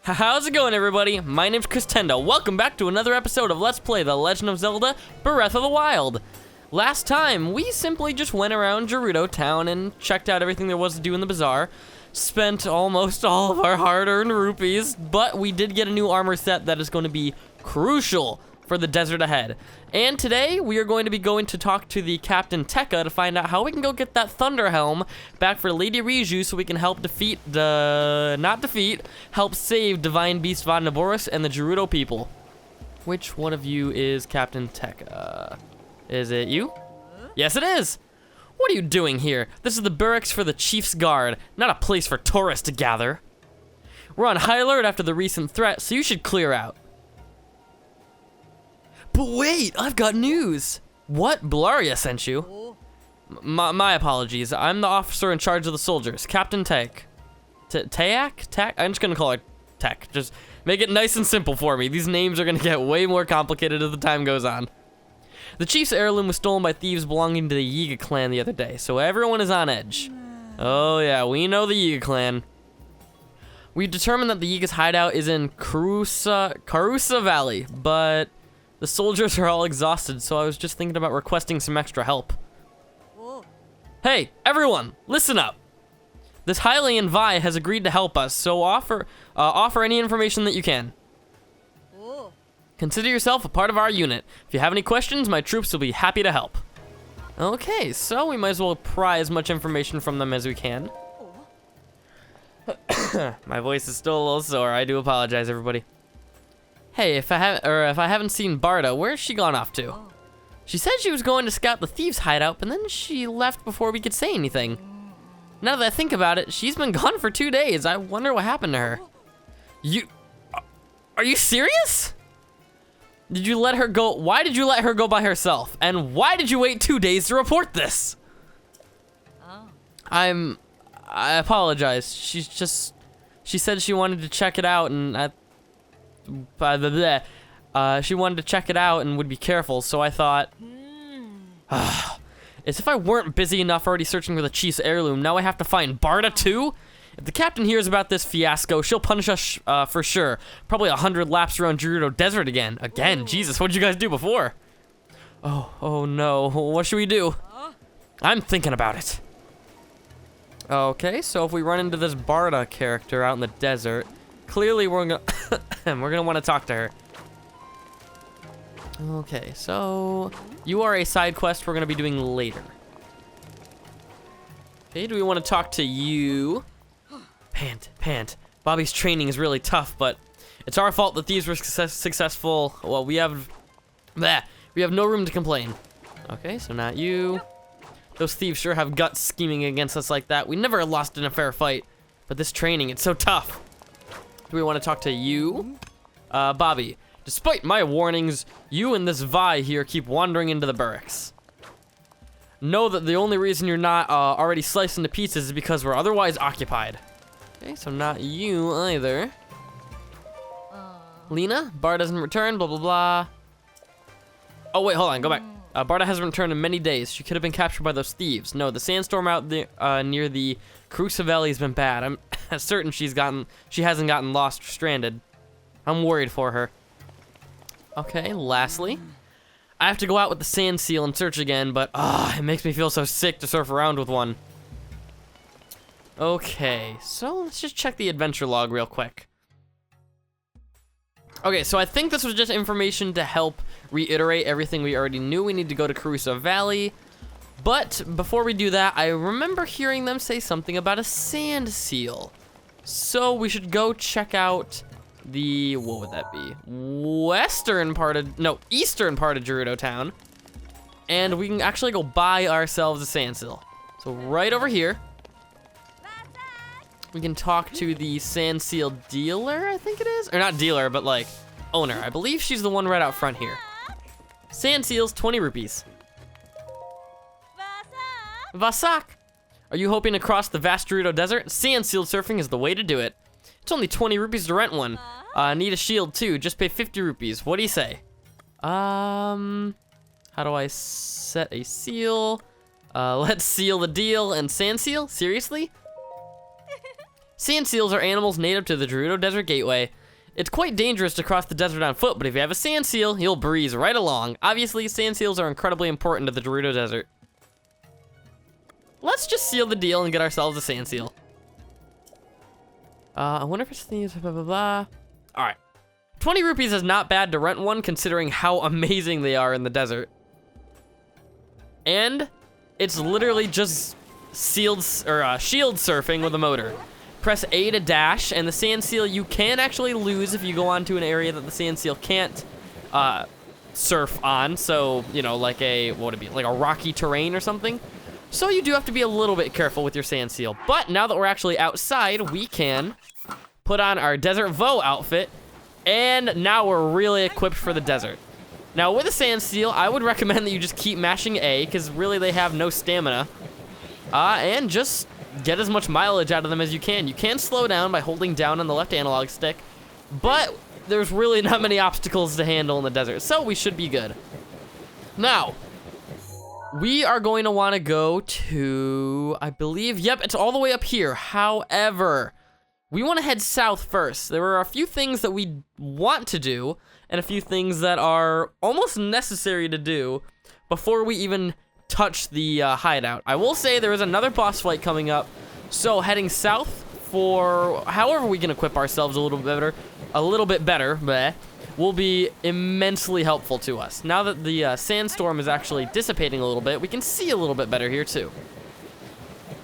How's it going, everybody? My name's Christendo. Welcome back to another episode of Let's Play The Legend of Zelda Breath of the Wild. Last time, we simply just went around Gerudo Town and checked out everything there was to do in the bazaar. Spent almost all of our hard-earned rupees, but we did get a new armor set that is going to be crucial for the desert ahead. And today, we are going to be going to talk to the Captain Tekka to find out how we can go get that Thunder Helm back for Lady Riju so we can help help save Divine Beast Von Naboris and the Gerudo people. Which one of you is Captain Tekka? Is it you? Yes, it is! What are you doing here? This is the barracks for the Chief's Guard, not a place for tourists to gather. We're on high alert after the recent threat, so you should clear out. But wait, I've got news. What? Bularia sent you? My apologies. I'm the officer in charge of the soldiers, Captain Tek. Tayak? I'm just gonna call her Tek. Just make it nice and simple for me. These names are gonna get way more complicated as the time goes on. The chief's heirloom was stolen by thieves belonging to the Yiga clan the other day, so everyone is on edge. Oh yeah, we know the Yiga clan. We've determined that the Yiga's hideout is in Karusa Valley, but the soldiers are all exhausted, so I was just thinking about requesting some extra help. Hey, everyone, listen up. This Hylian Vi has agreed to help us, so offer any information that you can. Consider yourself a part of our unit. If you have any questions, my troops will be happy to help. Okay, so we might as well pry as much information from them as we can. My voice is still a little sore. I do apologize, everybody. Hey, if I haven't seen Barda, where's she gone off to? She said she was going to scout the thieves' hideout, but then she left before we could say anything. Now that I think about it, she's been gone for 2 days. I wonder what happened to her. Are you serious? Did you let her go? Why did you let her go by herself? And why did you wait 2 days to report this? I apologize. She said she wanted to check it out, and she wanted to check it out and would be careful, so I thought, as if I weren't busy enough already searching for the chief's heirloom, now I have to find Barda too? If the captain hears about this fiasco, she'll punish us for sure. Probably 100 laps around Gerudo Desert again. Jesus, what did you guys do before? Oh no, what should we do? I'm thinking about it. Okay, so if we run into this Barda character out in the desert, clearly we're gonna want to talk to her. Okay, so you are a side quest we're gonna be doing later. Okay, do we want to talk to you? Pant. Bobby's training is really tough, but it's our fault that thieves were successful. Well, we have no room to complain. Okay, so not you. Those thieves sure have guts scheming against us like that. We never lost in a fair fight, but this training, it's so tough. Do we want to talk to you? Bobby, despite my warnings, you and this Vi here keep wandering into the barracks. Know that the only reason you're not already sliced into pieces is because we're otherwise occupied. Okay, so not you either. Lena, Barda doesn't return, blah, blah, blah. Oh, wait, hold on, go back. Barda hasn't returned in many days. She could have been captured by those thieves. No, the sandstorm out there near the Karusa Valley has been bad. I'm certain she hasn't gotten lost or stranded. I'm worried for her. Okay, lastly, I have to go out with the sand seal and search again, but it makes me feel so sick to surf around with one. Okay, so let's just check the adventure log real quick. Okay, so I think this was just information to help reiterate everything we already knew. We need to go to Karusa Valley. But before we do that, I remember hearing them say something about a sand seal. So we should go check out the, what would that be? Eastern part of Gerudo Town. And we can actually go buy ourselves a sand seal. So right over here, we can talk to the sand seal dealer, I think it is? Or not dealer, but like owner. I believe she's the one right out front here. Sand seals, 20 rupees. Vasak! Are you hoping to cross the vast Gerudo Desert? Sand seal surfing is the way to do it. It's only 20 rupees to rent one. Need a shield too, just pay 50 rupees. What do you say? How do I set a seal? Let's seal the deal and sand seal? Seriously? Sand seals are animals native to the Gerudo Desert Gateway. It's quite dangerous to cross the desert on foot, but if you have a sand seal, you'll breeze right along. Obviously, sand seals are incredibly important to the Gerudo Desert. Let's just seal the deal and get ourselves a sand seal. I wonder if it's these, blah, blah, blah. All right. 20 rupees is not bad to rent one, considering how amazing they are in the desert. And it's literally just shield surfing with a motor. Press A to dash, and the sand seal you can actually lose if you go onto an area that the sand seal can't surf on. So, you know, like what would it be? Like a rocky terrain or something. So you do have to be a little bit careful with your sand seal. But now that we're actually outside, we can put on our Desert Vo outfit, and now we're really equipped for the desert. Now with a sand seal, I would recommend that you just keep mashing A, because really they have no stamina. And just get as much mileage out of them as you can. You can slow down by holding down on the left analog stick, but there's really not many obstacles to handle in the desert, so we should be good. Now, we are going to want to go to, I believe, yep, it's all the way up here. However, we want to head south first. There are a few things that we want to do, and a few things that are almost necessary to do before we even touch the hideout. I will say there is another boss fight coming up, so heading south for however we can equip ourselves a little bit better, will be immensely helpful to us. Now that the sandstorm is actually dissipating a little bit, we can see a little bit better here too.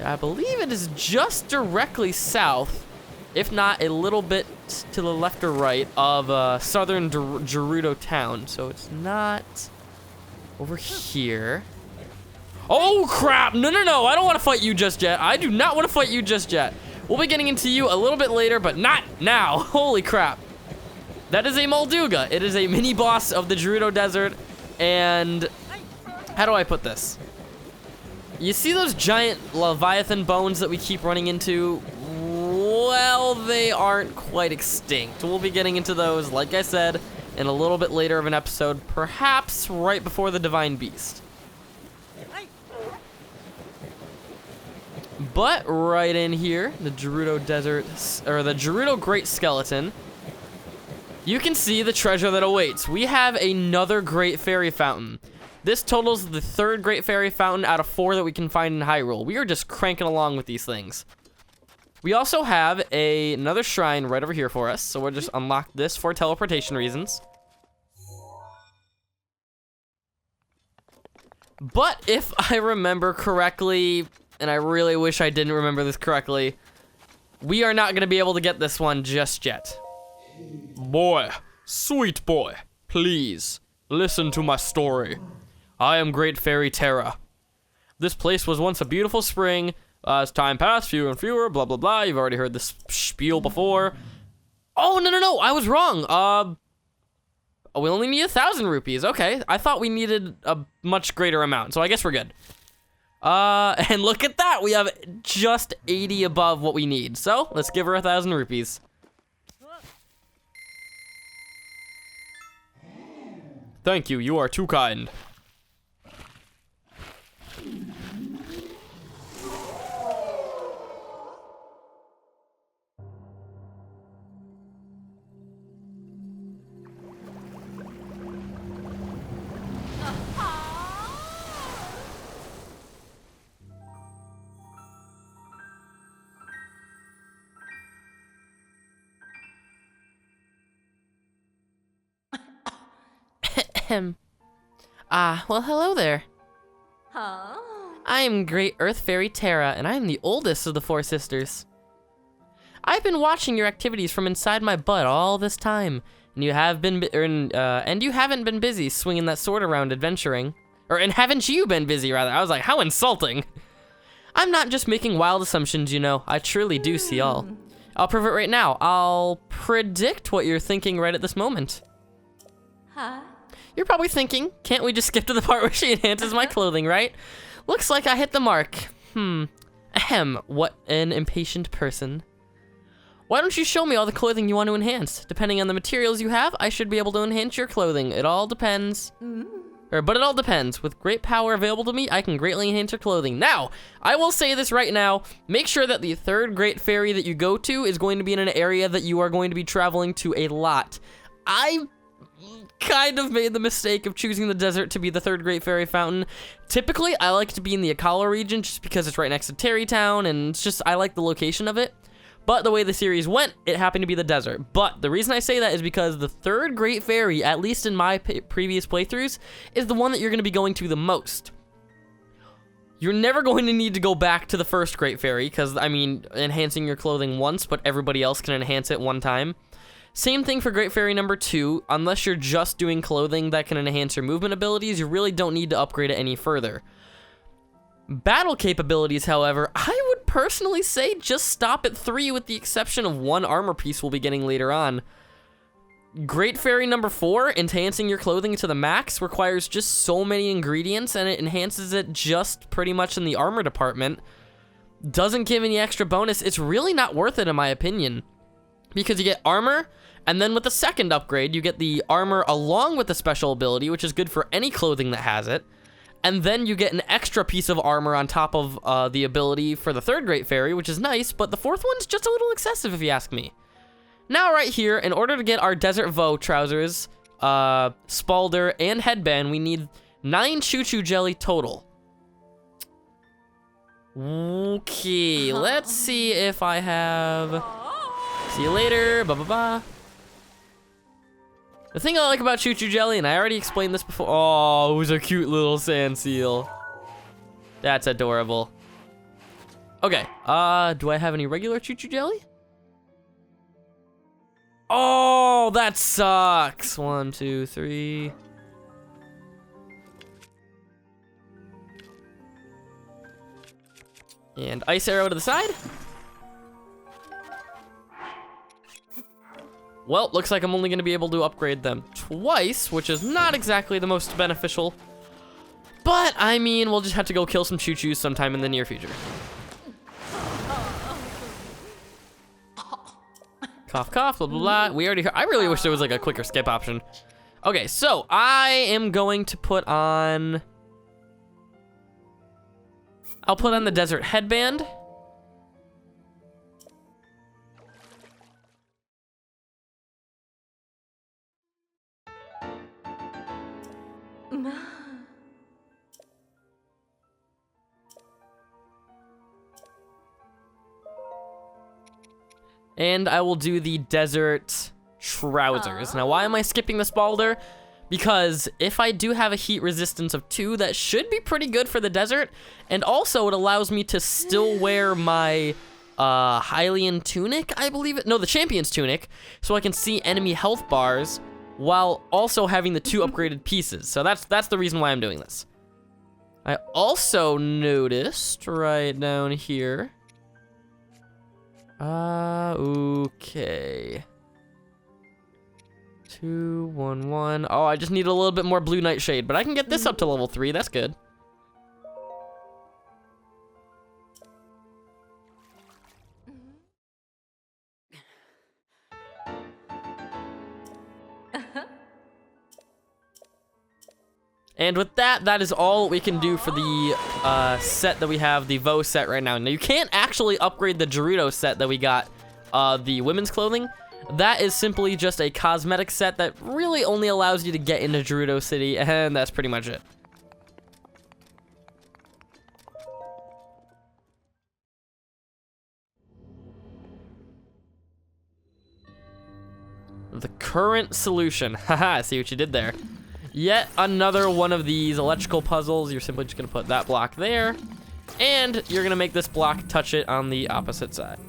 I believe it is just directly south, if not a little bit to the left or right of southern Gerudo town, so it's not over here. Oh crap, no, I don't want to fight you just yet. I do not want to fight you just yet. We'll be getting into you a little bit later, but not now. Holy crap. That is a Molduga. It is a mini boss of the Gerudo Desert, and how do I put this? You see those giant Leviathan bones that we keep running into? Well, they aren't quite extinct. We'll be getting into those, like I said, in a little bit later of an episode, perhaps right before the Divine Beast. But right in here, the Gerudo Desert, or the Gerudo Great Skeleton, you can see the treasure that awaits. We have another Great Fairy Fountain. This totals the 3rd Great Fairy Fountain out of 4 that we can find in Hyrule. We are just cranking along with these things. We also have another shrine right over here for us, so we'll just unlock this for teleportation reasons. But if I remember correctly, and I really wish I didn't remember this correctly, we are not going to be able to get this one just yet. Boy, sweet boy, please, listen to my story. I am Great Fairy Terra. This place was once a beautiful spring. As time passed, fewer and fewer, blah, blah, blah. You've already heard this spiel before. Oh, no, I was wrong. We only need 1,000 rupees. Okay, I thought we needed a much greater amount, so I guess we're good. And look at that, we have just 80 above what we need. So, let's give her 1,000 rupees. Thank you, you are too kind. Well, hello there. Huh? I am Great Earth Fairy Terra, and I am the oldest of the 4 sisters. I've been watching your activities from inside my butt all this time, and you haven't been busy swinging that sword around adventuring. And haven't you been busy, rather? I was like, how insulting. I'm not just making wild assumptions, you know. I truly do see all. I'll prove it right now. I'll predict what you're thinking right at this moment. Huh? You're probably thinking, can't we just skip to the part where she enhances my clothing, right? Looks like I hit the mark. Ahem, what an impatient person. Why don't you show me all the clothing you want to enhance? Depending on the materials you have, I should be able to enhance your clothing. It all depends. But it all depends. With great power available to me, I can greatly enhance your clothing. Now, I will say this right now. Make sure that the third great fairy that you go to is going to be in an area that you are going to be traveling to a lot. I kind of made the mistake of choosing the desert to be the third great fairy fountain. Typically, I like to be in the Akala region just because it's right next to Terrytown, and it's just, I like the location of it. But the way the series went, it happened to be the desert. But the reason I say that is because the third great fairy, at least in my previous playthroughs, is the one that you're going to be going to the most. You're never going to need to go back to the first great fairy, because, I mean, enhancing your clothing once, but everybody else can enhance it one time. Same thing for great fairy number 2. Unless you're just doing clothing that can enhance your movement abilities, you really don't need to upgrade it any further. Battle capabilities, however, I would personally say just stop at 3 with the exception of 1 armor piece we'll be getting later on. Great Fairy number 4, enhancing your clothing to the max, requires just so many ingredients and it enhances it just pretty much in the armor department. Doesn't give any extra bonus. It's really not worth it in my opinion. Because you get armor, and then with the second upgrade, you get the armor along with the special ability, which is good for any clothing that has it. And then you get an extra piece of armor on top of the ability for the third great fairy, which is nice, but the fourth one's just a little excessive if you ask me. Now right here, in order to get our Desert Vo trousers, spalder, and headband, we need 9 choo-choo jelly total. Okay, let's see if I have... See you later, ba-ba-ba. The thing I like about Choo Choo Jelly, and I already explained this before. Oh, it was a cute little sand seal. That's adorable. Okay, do I have any regular Choo Choo Jelly? Oh, that sucks. 1, 2, 3. And ice arrow to the side. Well, looks like I'm only gonna be able to upgrade them twice, which is not exactly the most beneficial. But, I mean, we'll just have to go kill some choo-choos sometime in the near future. Cough, cough, blah, blah, blah. We already heard. I really wish there was like a quicker skip option. Okay, so I am going to put on... I'll put on the desert headband. And I will do the desert trousers. Now, why am I skipping the spalder? Because if I do have a heat resistance of 2, that should be pretty good for the desert. And also, it allows me to still wear my Hylian tunic, I believe it. No, the champion's tunic. So I can see enemy health bars while also having the 2 upgraded pieces. So that's the reason why I'm doing this. I also noticed right down here. Okay. 2, 1, 1. Oh, I just need a little bit more blue nightshade, but I can get this up to level 3. That's good. And with that, that is all we can do for the set that we have, the Vo set right now. Now, you can't actually upgrade the Gerudo set that we got, the women's clothing. That is simply just a cosmetic set that really only allows you to get into Gerudo City, and that's pretty much it. The current solution. Haha, see what you did there. Yet another one of these electrical puzzles. You're simply just gonna put that block there, and you're gonna make this block touch it on the opposite side.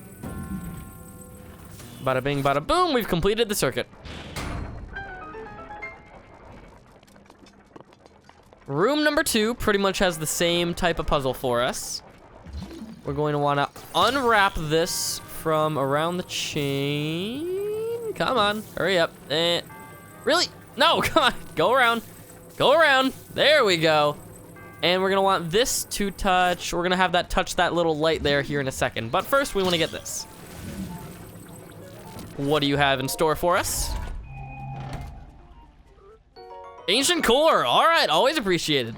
Bada bing, bada boom, we've completed the circuit. Room number 2 pretty much has the same type of puzzle for us. We're going to wanna unwrap this from around the chain. Come on, hurry up. Really? No, come on, go around. Go around, there we go. And we're gonna want this to touch, we're gonna have that touch that little light there here in a second. But first, we wanna get this. What do you have in store for us? Ancient core, all right, always appreciated.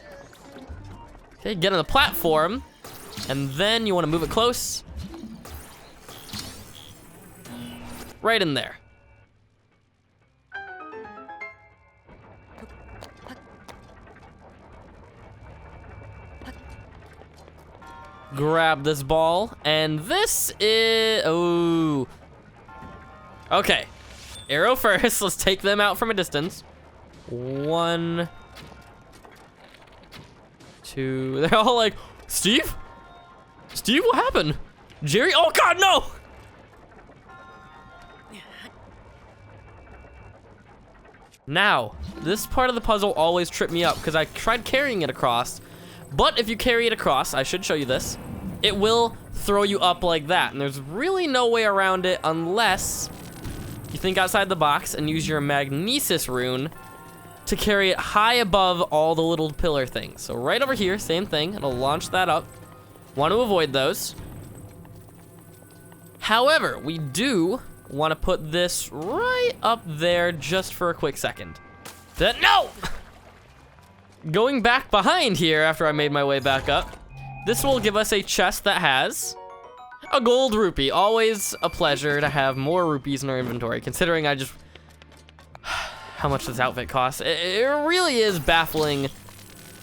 Okay, get on the platform, and then you wanna move it close. Right in there. Grab this ball, and this is, ooh. Okay, arrow first, let's take them out from a distance. 1, 2, they're all like, Steve? Steve, what happened? Jerry, oh God, no! Now, this part of the puzzle always tripped me up because I tried carrying it across, but if you carry it across, I should show you this, it will throw you up like that, and there's really no way around it unless you think outside the box and use your magnesis rune to carry it high above all the little pillar things. So right over here, same thing, it'll launch that up. Want to avoid those. However, we do want to put this right up there just for a quick second. No! Going back behind here after I made my way back up, this will give us a chest that has a gold rupee. Always a pleasure to have more rupees in our inventory, considering I just... how much this outfit costs. It really is baffling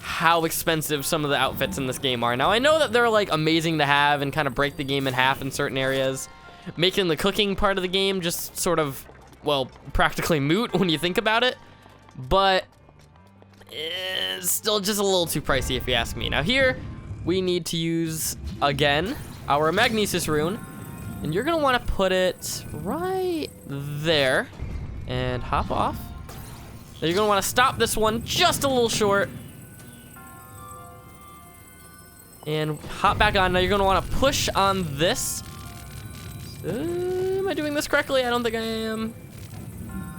how expensive some of the outfits in this game are. Now, I know that they're like amazing to have and kind of break the game in half in certain areas, making the cooking part of the game just sort of, well, practically moot when you think about it, but it's still just a little too pricey if you ask me. Now here, we need to use, again, our magnesis rune, and you're gonna wanna put it right there, and hop off. Now you're gonna wanna stop this one just a little short, and hop back on. Now you're gonna wanna push on this. Am I doing this correctly? I don't think I am.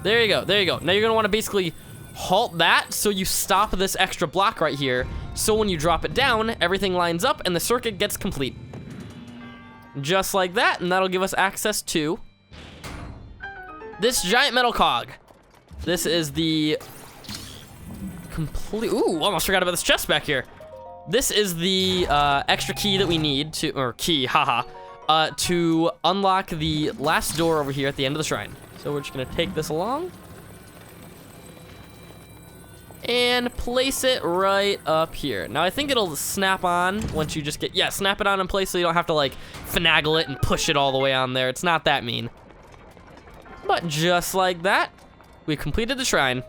There you go, there you go. Now you're gonna wanna basically halt that so you stop this extra block right here. So when you drop it down, everything lines up and the circuit gets complete. Just like that, and that'll give us access to this giant metal cog. This is the complete, ooh, almost forgot about this chest back here. This is the extra key that we need to, or key, haha, to unlock the last door over here at the end of the shrine. So we're just gonna take this along and place it right up here. Now I think it'll snap on once you just get, yeah, snap it on in place so you don't have to like finagle it and push it all the way on there. It's not that mean. But just like that, we completed the shrine.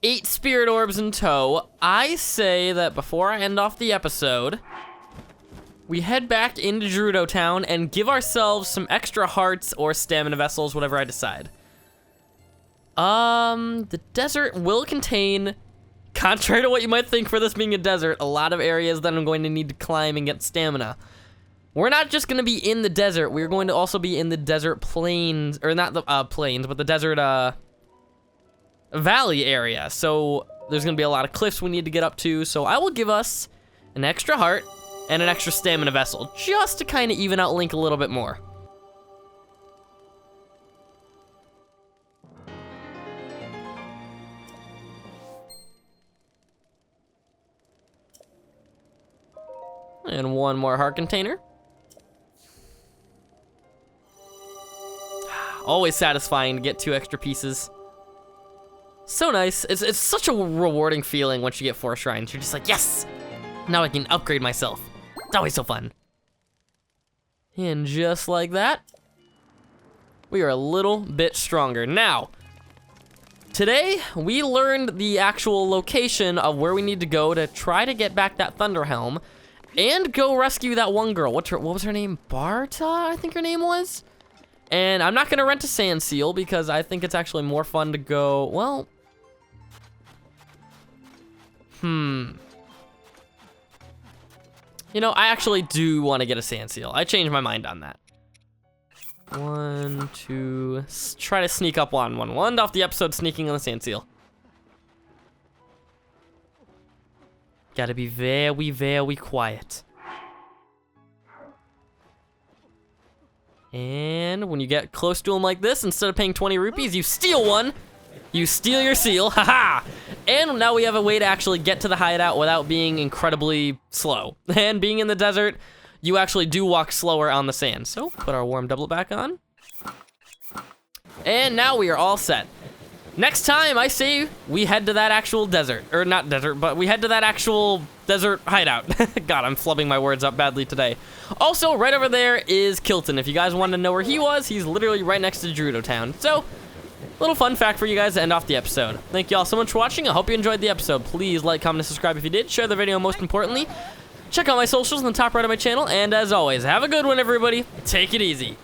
Eight spirit orbs in tow. I say that before I end off the episode, we head back into Gerudo Town and give ourselves some extra hearts or stamina vessels, whatever I decide. The desert will contain, contrary to what you might think for this being a desert, a lot of areas that I'm going to need to climb and get stamina. We're not just gonna be in the desert, we're going to also be in the desert plains, or not the plains, but the desert valley area. So there's gonna be a lot of cliffs we need to get up to, so I will give us an extra heart and an extra stamina vessel, just to kind of even out Link a little bit more. And one more heart container. Always satisfying to get 2 extra pieces. So nice. It's such a rewarding feeling once you get 4 shrines. You're just like, yes! Now I can upgrade myself. It's always so fun. And just like that, we are a little bit stronger. Now, today we learned the actual location of where we need to go to try to get back that Thunder Helm and go rescue that one girl. What was her name? Barta, I think her name was? And I'm not gonna rent a sand seal because I think it's actually more fun to go, well, you know, I actually do want to get a sand seal. I changed my mind on that. 1, 2. Try to sneak up on one. We'll end off the episode sneaking on the sand seal. Gotta be very, very quiet. And when you get close to him like this, instead of paying 20 rupees, you steal one. You steal your seal, haha! And now we have a way to actually get to the hideout without being incredibly slow. And being in the desert, you actually do walk slower on the sand. So, put our warm doublet back on. And now we are all set. Next time, I say we head to that actual desert. Or not desert, but we head to that actual desert hideout. God, I'm flubbing my words up badly today. Also, right over there is Kilton. If you guys wanted to know where he was, he's literally right next to Gerudo Town. So, little fun fact for you guys to end off the episode. Thank you all so much for watching. I hope you enjoyed the episode. Please like, comment, and subscribe if you did. Share the video most importantly. Check out my socials in the top right of my channel. And as always, have a good one, everybody. Take it easy.